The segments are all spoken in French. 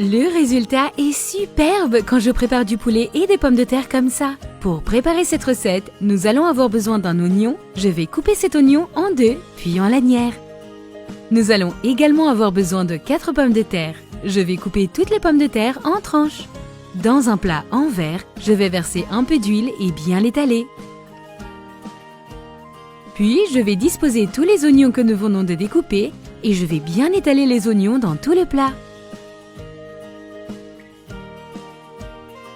Le résultat est superbe quand je prépare du poulet et des pommes de terre comme ça. Pour préparer cette recette, nous allons avoir besoin d'un oignon. Je vais couper cet oignon en deux, puis en lanières. Nous allons également avoir besoin de 4 pommes de terre. Je vais couper toutes les pommes de terre en tranches. Dans un plat en verre, je vais verser un peu d'huile et bien l'étaler. Puis, je vais disposer tous les oignons que nous venons de découper et je vais bien étaler les oignons dans tout le plat.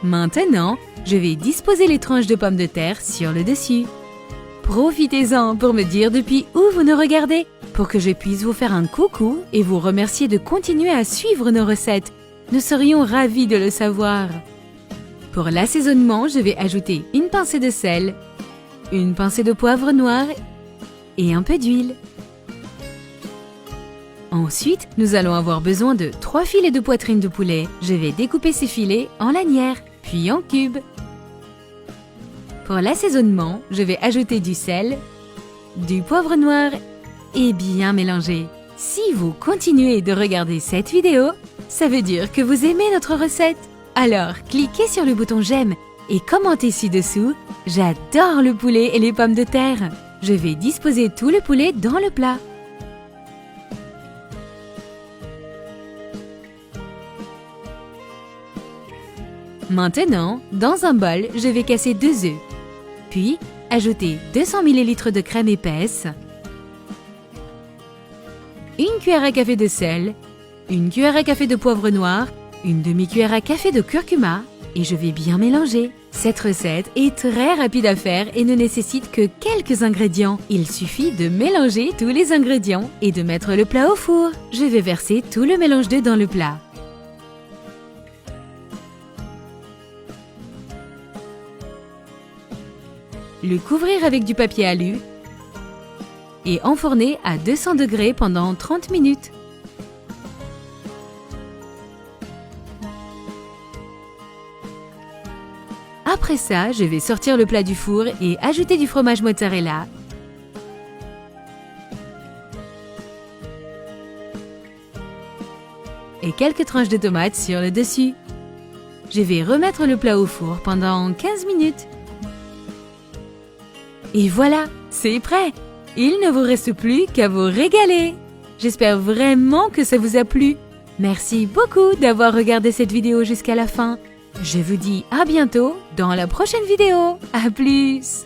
Maintenant, je vais disposer les tranches de pommes de terre sur le dessus. Profitez-en pour me dire depuis où vous nous regardez, pour que je puisse vous faire un coucou et vous remercier de continuer à suivre nos recettes. Nous serions ravis de le savoir. Pour l'assaisonnement, je vais ajouter une pincée de sel, une pincée de poivre noir et un peu d'huile. Ensuite, nous allons avoir besoin de 3 filets de poitrine de poulet. Je vais découper ces filets en lanières, puis en cubes. Pour l'assaisonnement, je vais ajouter du sel, du poivre noir et bien mélanger. Si vous continuez de regarder cette vidéo, ça veut dire que vous aimez notre recette. Alors, cliquez sur le bouton j'aime et commentez ci-dessous. J'adore le poulet et les pommes de terre. Je vais disposer tout le poulet dans le plat. Maintenant, dans un bol, je vais casser 2 œufs. Puis, ajouter 200 ml de crème épaisse, une cuillère à café de sel, une cuillère à café de poivre noir, une demi-cuillère à café de curcuma et je vais bien mélanger. Cette recette est très rapide à faire et ne nécessite que quelques ingrédients. Il suffit de mélanger tous les ingrédients et de mettre le plat au four. Je vais verser tout le mélange d'œufs dans le plat. Le couvrir avec du papier alu et enfourner à 200 degrés pendant 30 minutes. Après ça, je vais sortir le plat du four et ajouter du fromage mozzarella. Et quelques tranches de tomates sur le dessus. Je vais remettre le plat au four pendant 15 minutes. Et voilà, c'est prêt! Il ne vous reste plus qu'à vous régaler! J'espère vraiment que ça vous a plu. Merci beaucoup d'avoir regardé cette vidéo jusqu'à la fin. Je vous dis à bientôt dans la prochaine vidéo. À plus!